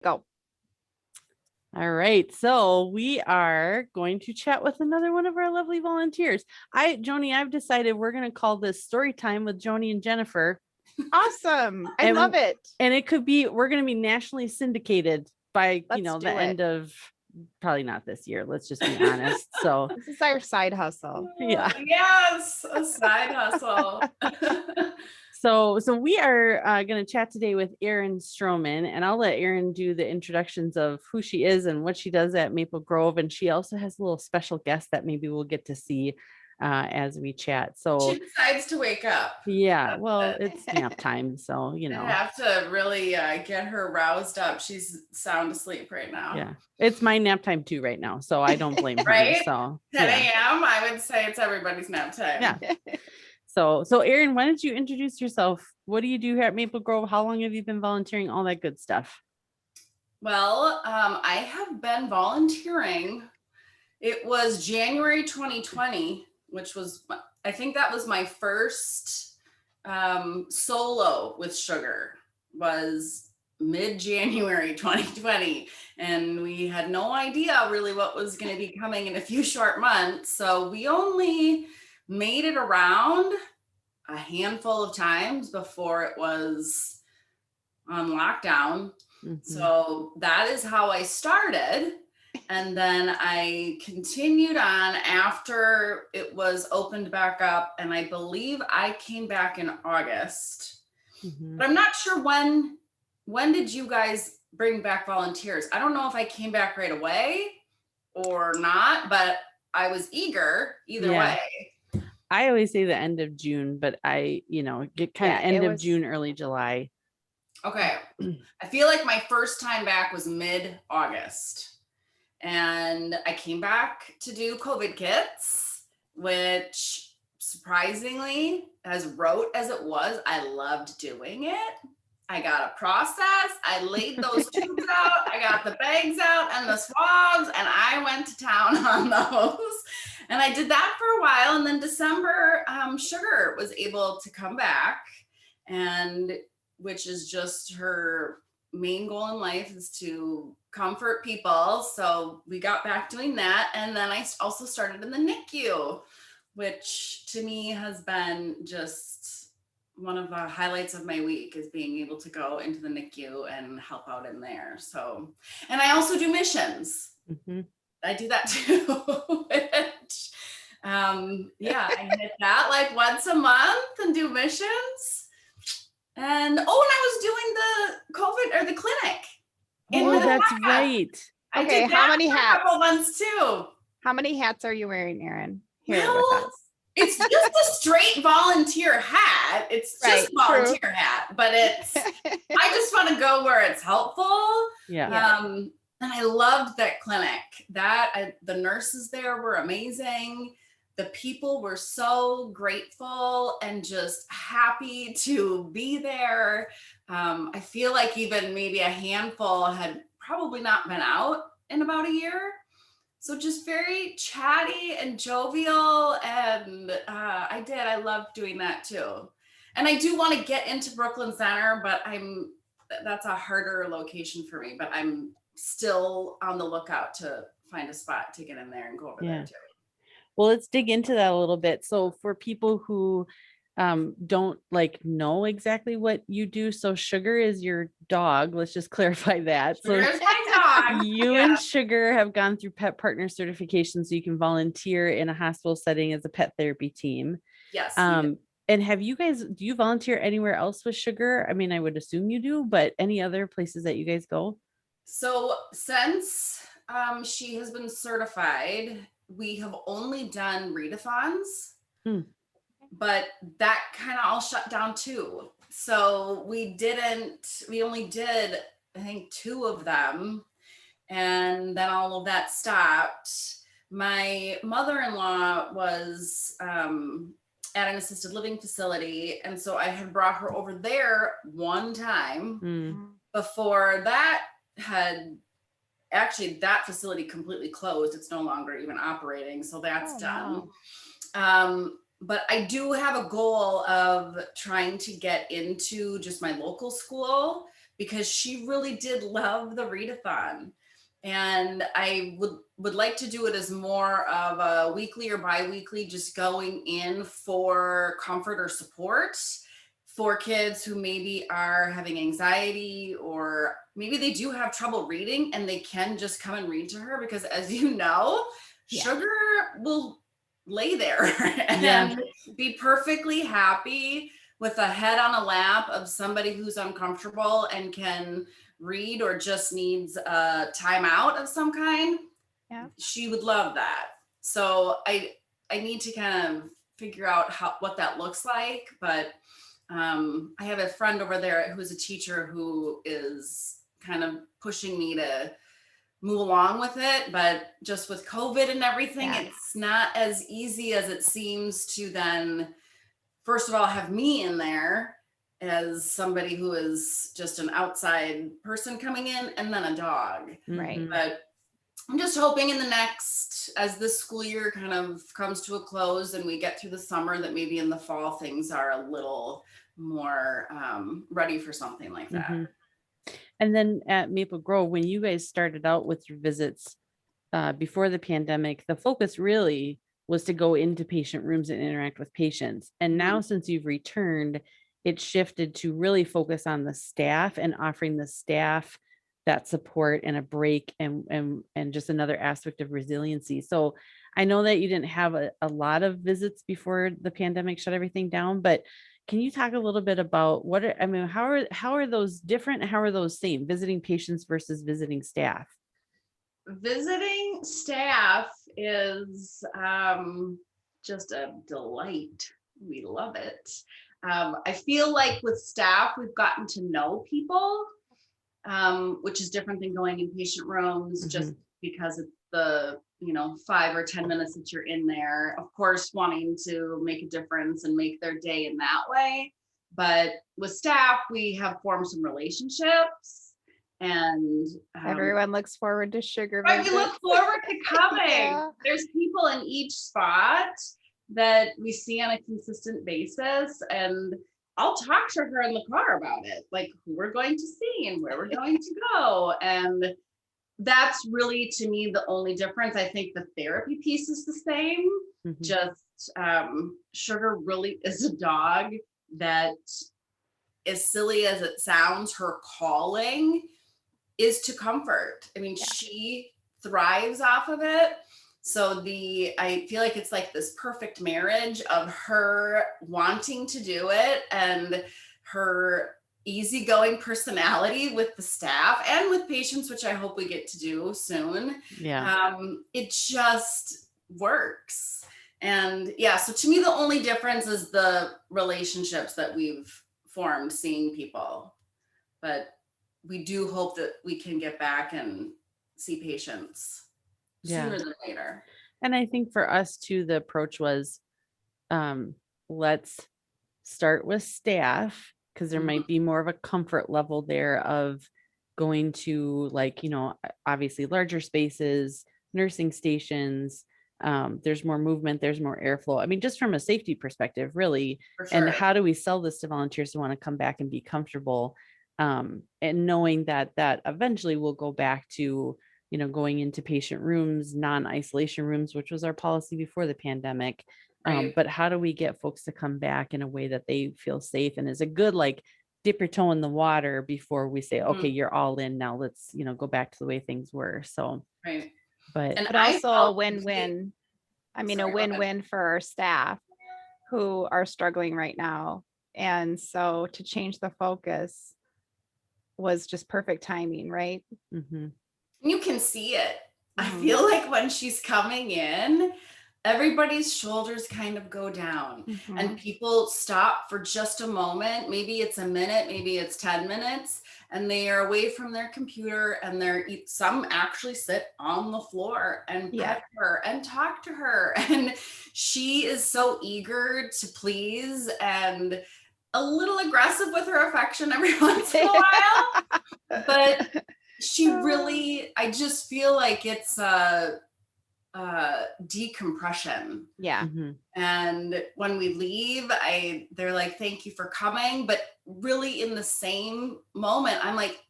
Go. All right. So we are going to chat with another one of our lovely volunteers. Joni, I've decided we're going to call this story time with Joni and Jennifer. Awesome. I love it. And it could be, we're going to be nationally syndicated by, the end of, probably not this year. Let's just be honest. So this is our side hustle. Yeah. Yes. A side hustle. So we are going to chat today with Erin Stroman, and I'll let Erin do the introductions of who she is and what she does at Maple Grove. And she also has a little special guest that maybe we'll get to see as we chat. So she decides to wake up. Yeah, it's nap time. So, I have to really get her roused up. She's sound asleep right now. Yeah, it's my nap time too right now. So I don't blame her. Right? So 10 a.m. I would say it's everybody's nap time. Yeah. So Erin, why don't you introduce yourself? What do you do here at Maple Grove? How long have you been volunteering? All that good stuff. Well, I have been volunteering. It was January 2020, which was, I think that was my first solo with Sugar, was mid-January 2020. And we had no idea really what was going to be coming in a few short months. So we only made it around a handful of times before it was on lockdown. Mm-hmm. So that is how I started. And then I continued on after it was opened back up. And I believe I came back in August. Mm-hmm. But I'm not sure when did you guys bring back volunteers? I don't know if I came back right away or not, but I was eager either way. I always say the end of June, but I, get kind of end of June, early July. Okay. I feel like my first time back was mid-August. And I came back to do COVID kits, which surprisingly, as rote as it was, I loved doing it. I got a process. I laid those tubes out. I got the bags out and the swabs, and I went to town on those. And I did that for a while. And then December, Sugar was able to come back, and which is just her main goal in life is to comfort people. So we got back doing that. And then I also started in the NICU, which to me has been just one of the highlights of my week, is being able to go into the NICU and help out in there. So, and I also do missions. Mm-hmm. I do that too. Which, I hit that like once a month and do missions. And and I was doing the COVID or the clinic. Oh, that's right. Okay, how many hats? A couple months too. How many hats are you wearing, Erin? Here with us. It's just a straight volunteer hat. It's just volunteer hat, but it's, I just want to go where it's helpful. Yeah. And I loved that clinic. The nurses there were amazing. The people were so grateful and just happy to be there. I feel like even maybe a handful had probably not been out in about a year. So just very chatty and jovial. And I loved doing that too. And I do want to get into Brooklyn Center, but that's a harder location for me, but I'm still on the lookout to find a spot to get in there and go over there too. Well, let's dig into that a little bit. So for people who don't know exactly what you do, so Sugar is your dog. Let's just clarify that. Sugar is my dog. You and Sugar have gone through pet partner certification, so you can volunteer in a hospital setting as a pet therapy team. Yes. And do you volunteer anywhere else with Sugar? I mean, I would assume you do, but any other places that you guys go? So since she has been certified, we have only done readathons, but that kind of all shut down too. So we only did, I think, 2 of them. And then all of that stopped. My mother-in-law was at an assisted living facility. And so I had brought her over there one time before that actually that facility completely closed. It's no longer even operating. So that's done. Wow. But I do have a goal of trying to get into just my local school because she really did love the readathon. And I would like to do it as more of a weekly or bi-weekly, just going in for comfort or support for kids who maybe are having anxiety, or maybe they do have trouble reading and they can just come and read to her, because as you know, Sugar will lay there and be perfectly happy with a head on a lap of somebody who's uncomfortable and can read, or just needs a timeout of some kind. Yeah. She would love that. So I need to kind of figure out what that looks like. But I have a friend over there who's a teacher who is kind of pushing me to move along with it. But just with COVID and everything, it's not as easy as it seems to then, first of all, have me in there as somebody who is just an outside person coming in, and then a dog. Right. But I'm just hoping in the next, as this school year kind of comes to a close and we get through the summer, that maybe in the fall things are a little more ready for something like that. And then at Maple Grove, when you guys started out with your visits before the pandemic, the focus really was to go into patient rooms and interact with patients. And now since you've returned, it shifted to really focus on the staff and offering the staff that support and a break and just another aspect of resiliency. So I know that you didn't have a lot of visits before the pandemic shut everything down, but can you talk a little bit about how are those different? How are those same, visiting patients versus visiting staff? Visiting staff is just a delight. We love it. I feel like with staff, we've gotten to know people, which is different than going in patient rooms, just because it's the 5 or 10 minutes that you're in there, of course, wanting to make a difference and make their day in that way. But with staff, we have formed some relationships, and everyone looks forward to Sugar. Right, we look forward to coming. There's people in each spot that we see on a consistent basis, and I'll talk to her in the car about it, like who we're going to see and where we're going to go. And that's really, to me, the only difference. I think the therapy piece is the same. Just Sugar really is a dog that, as silly as it sounds, her calling is to comfort. I mean, she thrives off of it. So I feel like it's like this perfect marriage of her wanting to do it and her easygoing personality with the staff and with patients, which I hope we get to do soon. It just works. And so to me, the only difference is the relationships that we've formed seeing people. But we do hope that we can get back and see patients sooner than later. And I think for us too, the approach was, let's start with staff, because there might be more of a comfort level there of going to, like, obviously larger spaces, nursing stations. There's more movement, there's more airflow. I mean, just from a safety perspective, really. For sure. And how do we sell this to volunteers who want to come back and be comfortable? And knowing that eventually we'll go back to, going into patient rooms, non-isolation rooms, which was our policy before the pandemic. But how do we get folks to come back in a way that they feel safe and is a good, like, dip your toe in the water before we say, okay, you're all in now, let's, go back to the way things were. So, but also a win-win. I mean, a win-win for our staff who are struggling right now. And so to change the focus was just perfect timing, right? You can see it. I feel like when she's coming in, everybody's shoulders kind of go down and people stop for just a moment. Maybe it's a minute, maybe it's 10 minutes, and they are away from their computer, and some actually sit on the floor and pet her and talk to her. And she is so eager to please and a little aggressive with her affection every once in a while. But she really, I just feel like it's a decompression. Yeah. Mhm. And when we leave, they're like, thank you for coming. But really in the same moment, I'm like,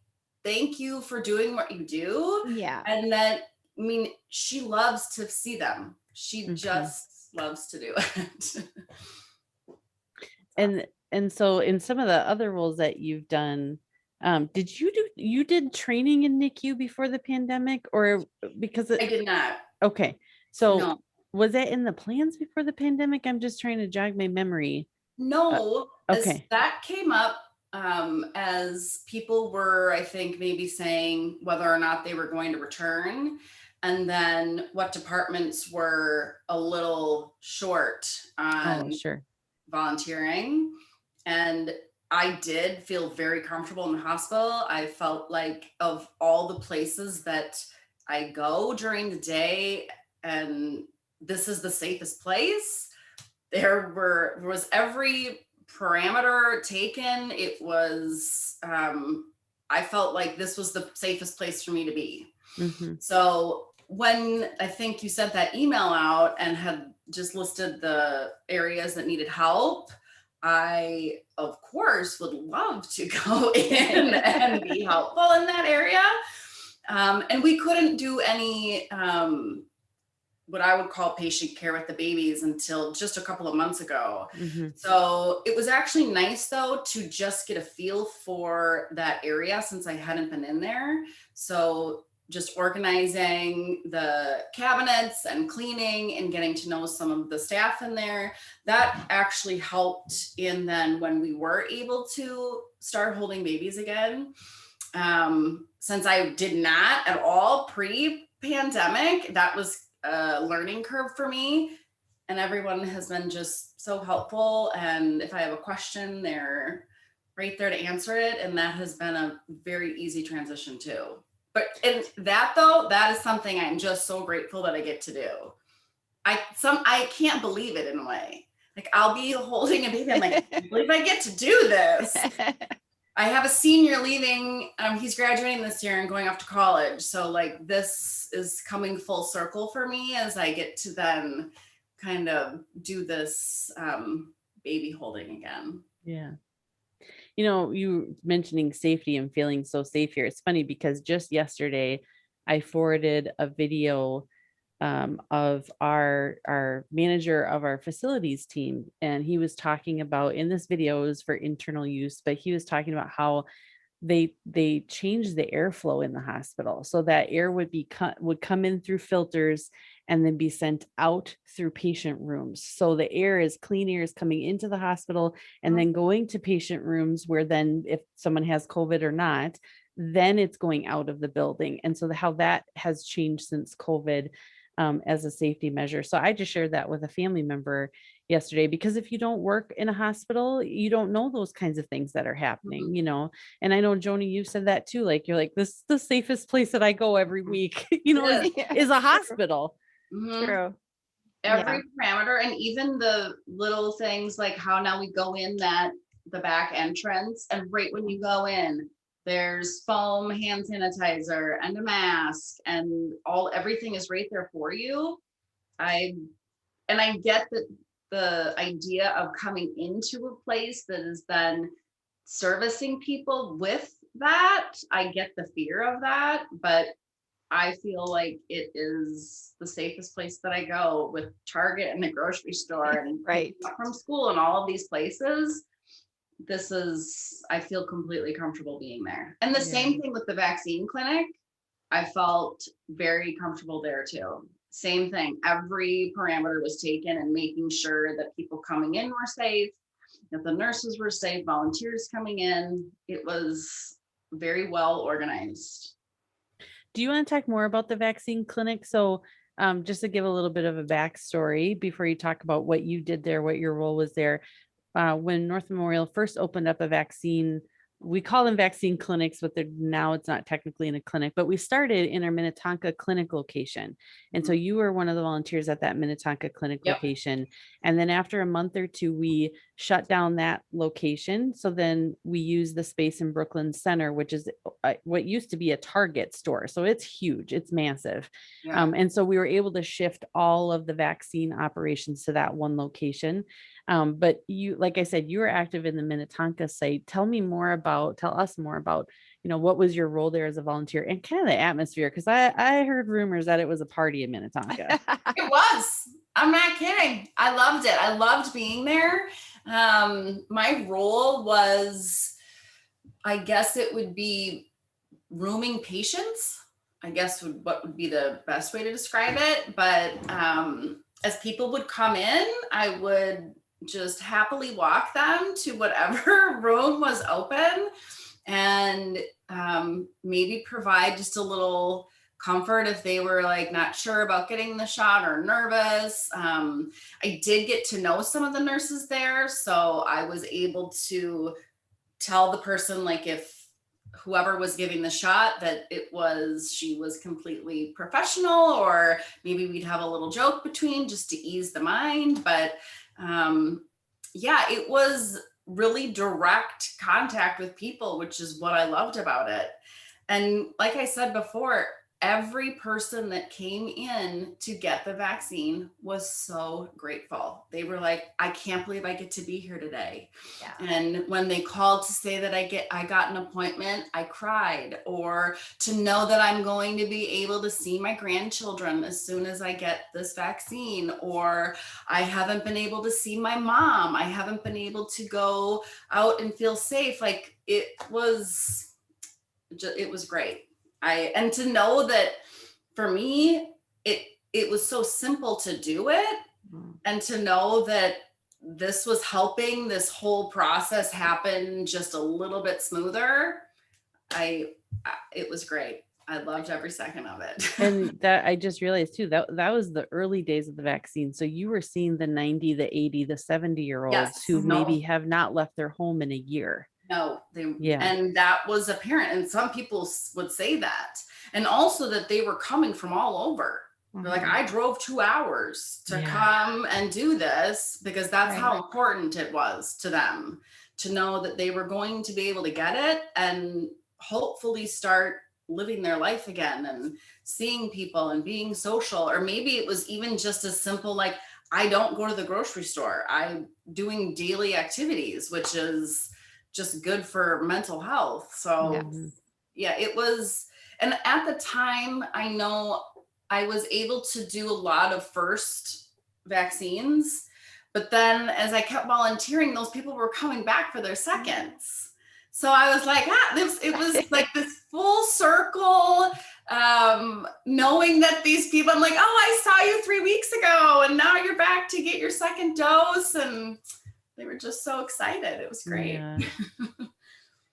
thank you for doing what you do. Yeah. And then, I mean, she loves to see them. She Mhm. just loves to do it. And so in some of the other roles that you've done, you did training in NICU before the pandemic, or because I did not. okay. So No. was that in the plans before the pandemic? I'm just trying to jog my memory. No, as Okay. that came up as people were, I think, maybe saying whether or not they were going to return, and then what departments were a little short Oh, on sure. volunteering. And I did feel very comfortable in the hospital. I felt like of all the places that I go during the day, and this is the safest place. There was every parameter taken. It was I felt like this was the safest place for me to be. Mm-hmm. So when I think you sent that email out and had just listed the areas that needed help, I of course would love to go in and be helpful in that area. And we couldn't do any what I would call patient care with the babies until just a couple of months ago. Mm-hmm. So it was actually nice though to just get a feel for that area since I hadn't been in there. So just organizing the cabinets and cleaning and getting to know some of the staff in there, that actually helped in then when we were able to start holding babies again. Since I did not at all pre-pandemic, that was a learning curve for me, and everyone has been just so helpful, and if I have a question, they're right there to answer it, and that has been a very easy transition too. But and that though, that is something I'm just so grateful that I get to do. I can't believe it in a way. Like I'll be holding a baby, I'm like, I can't believe I get to do this. I have a senior leaving, he's graduating this year and going off to college. So like this is coming full circle for me as I get to then kind of do this baby holding again. Yeah. You know, you mentioning safety and feeling so safe here. It's funny because just yesterday I forwarded a video of our manager of our facilities team, and he was talking about, in this video it was for internal use, but he was talking about how they changed the airflow in the hospital so that air would come in through filters and then be sent out through patient rooms. So the air is clean air is coming into the hospital and then going to patient rooms where then if someone has COVID or not, then it's going out of the building. And so how that has changed since COVID as a safety measure. So I just shared that with a family member yesterday, because if you don't work in a hospital, you don't know those kinds of things that are happening, you know. And I know, Joni, you said that too. Like you're like, this is the safest place that I go every week, you know, is a hospital. Mm-hmm. True. Every parameter, and even the little things like how now we go in the back entrance, and right when you go in, there's foam, hand sanitizer, and a mask, and everything is right there for you. I get that the idea of coming into a place that is then servicing people with that, I get the fear of that, but I feel like it is the safest place that I go, with Target and the grocery store and Right. from school and all of these places. I feel completely comfortable being there. And the same thing with the vaccine clinic. I felt very comfortable there too. Same thing. Every parameter was taken, and making sure that people coming in were safe, that the nurses were safe, volunteers coming in. It was very well organized. Do you want to talk more about the vaccine clinic? So just to give a little bit of a backstory before you talk about what you did there, what your role was there. When North Memorial first opened up a vaccine we call them vaccine clinics, but now it's not technically in a clinic, but we started in our Minnetonka clinic location. And so you were one of the volunteers at that Minnetonka clinic Yep. location. And then after a month or two, we shut down that location. So then we use the space in Brooklyn Center, which is what used to be a Target store. So it's huge, it's massive. Yeah. And so we were able to shift all of the vaccine operations to that one location. But you, like I said, you were active in the Minnetonka site. Tell us more about, what was your role there as a volunteer and kind of the atmosphere? Because I heard rumors that it was a party in Minnetonka. It was. I'm not kidding. I loved it. I loved being there. My role was, I guess it would be rooming patients, I guess what would be the best way to describe it. But as people would come in, I would just happily walk them to whatever room was open and maybe provide just a little comfort if they were like not sure about getting the shot or nervous. I did get to know some of the nurses there, so I was able to tell the person, like, if whoever was giving the shot, that she was completely professional, or maybe we'd have a little joke between just to ease the mind. But it was really direct contact with people, which is what I loved about it. And like I said before, every person that came in to get the vaccine was so grateful. They were like, I can't believe I get to be here today. Yeah. And when they called to say that I got an appointment, I cried. Or to know that I'm going to be able to see my grandchildren as soon as I get this vaccine. Or I haven't been able to see my mom. I haven't been able to go out and feel safe. Like, it was great. And to know that for me, it was so simple to do it, and to know that this was helping this whole process happen just a little bit smoother. It was great. I loved every second of it. And that I just realized too, that was the early days of the vaccine. So you were seeing the 90, the 80, the 70-year-olds who maybe have not left their home in a year. No, and that was apparent. And some people would say that. And also that they were coming from all over. Mm-hmm. They're like, I drove 2 hours to come and do this, because that's how important it was to them to know that they were going to be able to get it and hopefully start living their life again and seeing people and being social. Or maybe it was even just as simple, like, I don't go to the grocery store. I'm doing daily activities, which is just good for mental health. So it was. And at the time, I know I was able to do a lot of first vaccines, but then as I kept volunteering, those people were coming back for their seconds. So I was like, it was like this full circle, knowing that these people, I'm like, oh, I saw you 3 weeks ago and now you're back to get your second dose. And they were just so excited. It was great. Yeah.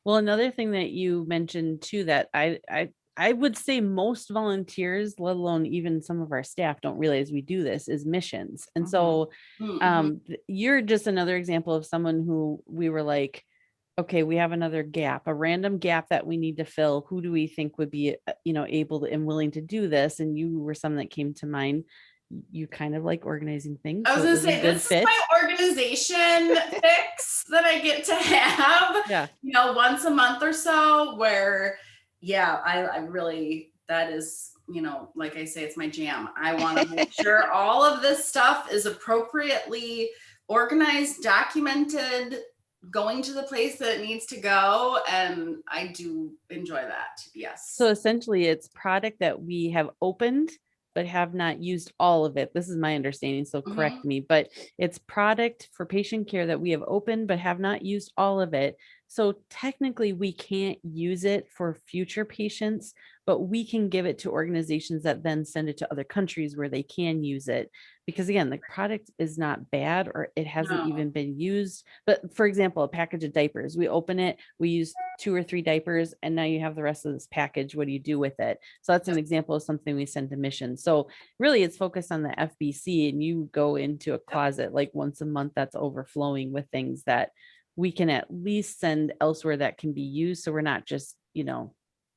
Well, another thing that you mentioned too, that I would say most volunteers, let alone even some of our staff, don't realize we do this, is missions. And so you're just another example of someone who we were like, okay, we have another gap, a random gap that we need to fill. Who do we think would be, able to and willing to do this? And you were someone that came to mind. You kind of like organizing things. I was going to say, this is my organization fix that I get to have, once a month or so, where, I really, that is, like I say, it's my jam. I want to make sure all of this stuff is appropriately organized, documented, going to the place that it needs to go. And I do enjoy that. Yes. So essentially it's product that we have opened but have not used all of it. This is my understanding, so correct me, but it's product for patient care that we have opened but have not used all of it. So technically we can't use it for future patients, but we can give it to organizations that then send it to other countries where they can use it. Because again, the product is not bad, or it hasn't even been used. But for example, a package of diapers, we open it, we use 2 or 3 diapers, and now you have the rest of this package. What do you do with it? So that's an example of something we send to missions. So really it's focused on the FBC, and you go into a closet like once a month that's overflowing with things that we can at least send elsewhere that can be used. So we're not just,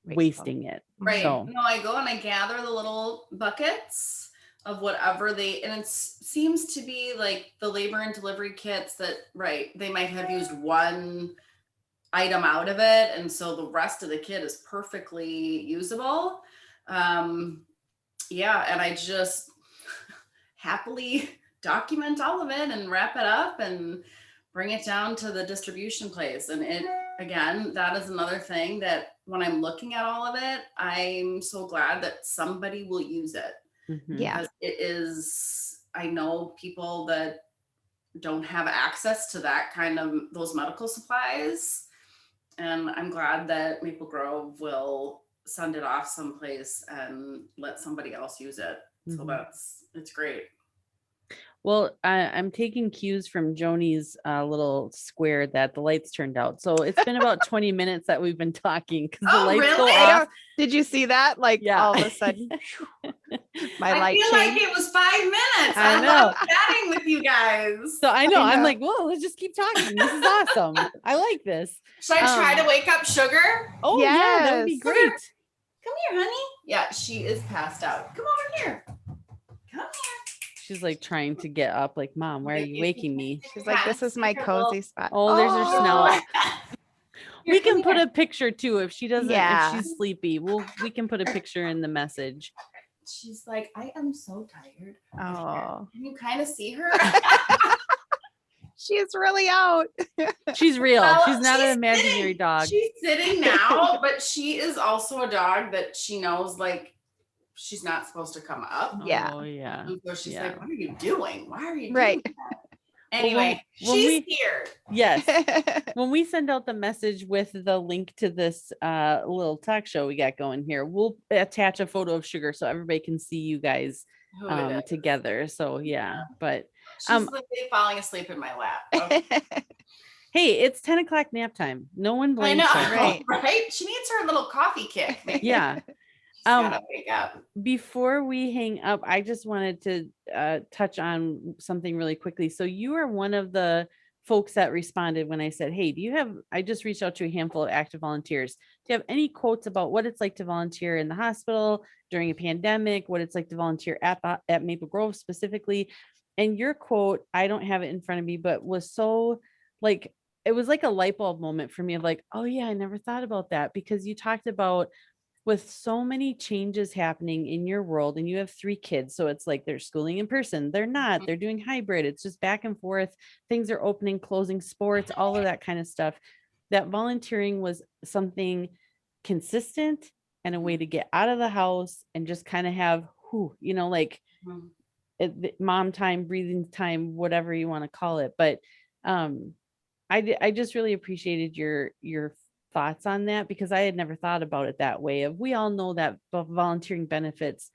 wasting it. Right. So No, I go and I gather the little buckets of whatever and it seems to be like the labor and delivery kits that, right, they might have used one item out of it. And so the rest of the kit is perfectly usable. Yeah. And I just happily document all of it and wrap it up and bring it down to the distribution place. And again, that is another thing that when I'm looking at all of it, I'm so glad that somebody will use it. Yeah. Because it is, I know people that don't have access to that kind of those medical supplies. And I'm glad that Maple Grove will send it off someplace and let somebody else use it. So it's great. Well, I'm taking cues from Joni's little square that the lights turned out. So it's been about 20 minutes that we've been talking because the lights go off. Did you see that? Like all of a sudden, my light feel changed. like it was 5 minutes. I know. love chatting with you guys. So I know. I'm like, well, let's just keep talking. This is awesome. I like this. Should I try to wake up Sugar? Oh yeah, that would be Yes. great. Come here, honey. Yeah, she is passed out. Come over here. Come here. She's like trying to get up, like, Mom, why are you waking me? She's like, this is my cozy spot. Oh, there's her snout. We can put here. a picture too if she doesn't, Yeah. if she's sleepy. We can put a picture in the message. She's like, I am so tired. Oh, Can you kind of see her? she's really out. She's real. Well, She's not an she's imaginary sitting- dog. She's sitting now, but she is also a dog that she knows like she's not supposed to come up. Yeah. Oh yeah. And so she's Yeah. like, what are you doing? Why are you doing Right. that? Anyway, when she's here. Yes. When we send out the message with the link to this little talk show we got going here, we'll attach a photo of Sugar so everybody can see you guys Who it is. together. So yeah, but She's literally falling asleep in my lap. Okay. hey, it's 10 o'clock nap time. No one I blames know, her. Right. right? She needs her little coffee kick. Yeah. She's gotta wake up. Before we hang up, I just wanted to touch on something really quickly. So you are one of the folks that responded when I said, hey, I just reached out to a handful of active volunteers. Do you have any quotes about what it's like to volunteer in the hospital during a pandemic, what it's like to volunteer at Maple Grove specifically? And your quote, I don't have it in front of me, but was so like, it was like a light bulb moment for me of like, oh yeah, I never thought about that, because you talked about with so many changes happening in your world, and you have 3 kids. So it's like they're schooling in person. They're not, they're doing hybrid. It's just back and forth. Things are opening, closing, sports, all of that kind of stuff. That volunteering was something consistent and a way to get out of the house and just kind of have, like mom time, breathing time, whatever you want to call it. But I just really appreciated your thoughts on that, because I had never thought about it that way. We all know that volunteering benefits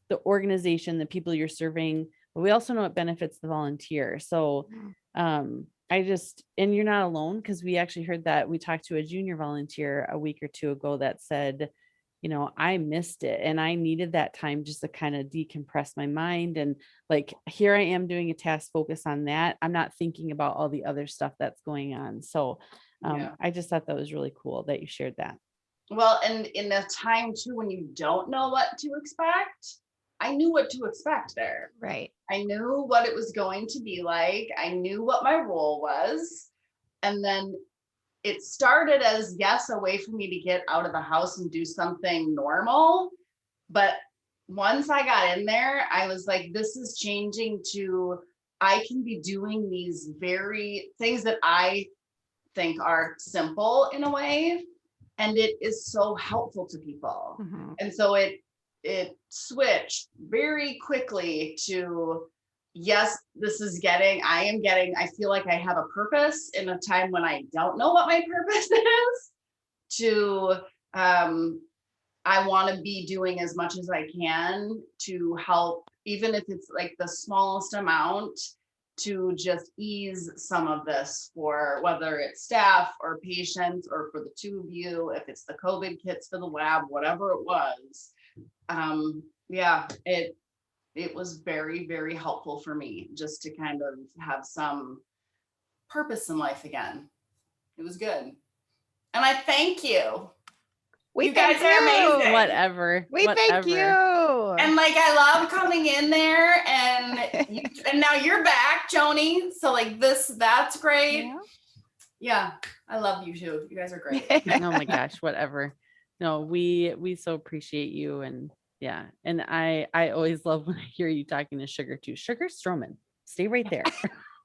the organization, the people you're serving, but we also know it benefits the volunteer. So and you're not alone, because we actually heard that. We talked to a junior volunteer a week or 2 ago that said, I missed it and I needed that time just to kind of decompress my mind. And like, here I am doing a task focus on that. I'm not thinking about all the other stuff that's going on. So I just thought that was really cool that you shared that. Well, and in a time too, when you don't know what to expect, I knew what to expect there. Right. I knew what it was going to be like. I knew what my role was. And then it started as, yes, a way for me to get out of the house and do something normal. But once I got in there, I was like, this is changing to, I can be doing these very things that I think are simple in a way. And it is so helpful to people. Mhm. And so it switched very quickly to, yes, I feel like I have a purpose in a time when I don't know what my purpose is, to, I want to be doing as much as I can to help, even if it's like the smallest amount, to just ease some of this for whether it's staff or patients or for the 2 of you, if it's the COVID kits for the lab, whatever it was. It was very, very helpful for me just to kind of have some purpose in life again. It was good. And I thank you. We You guys thank are you. amazing. Whatever. We thank you. And like, I love coming in there and now you're back, Joni. So like that's great. Yeah. I love you too. You guys are great. Oh my gosh, whatever. No, we so appreciate you. And yeah. And I always love when I hear you talking to Sugar too. Sugar Stroman, stay right there.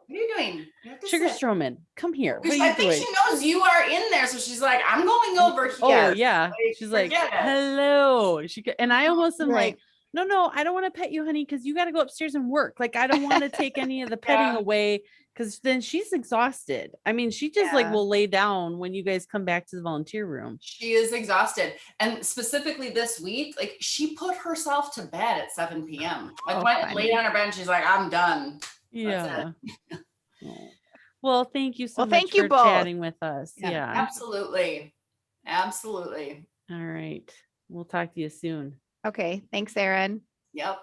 What are you doing? You have to Sugar sit. Stroman, come here. What Because are I you think doing? she knows you are in there. So she's like, I'm going over here. Oh yeah. She's like, forget it. hello. And I almost am Right. like, no, I don't want to pet you, honey, because you got to go upstairs and work. Like, I don't want to take any of the petting Yeah. away, because then she's exhausted. I mean, she just like Yeah. will lay down when you guys come back to the volunteer room. She is exhausted. And specifically this week, like she put herself to bed at 7 p.m. Like went and laid on her bed and she's like, I'm done. Yeah. Oh. Well, thank you so Well, much thank you for both. chatting with us. Yeah. Yeah. Absolutely. Absolutely. All right. We'll talk to you soon. Okay. Thanks, Erin. Yep.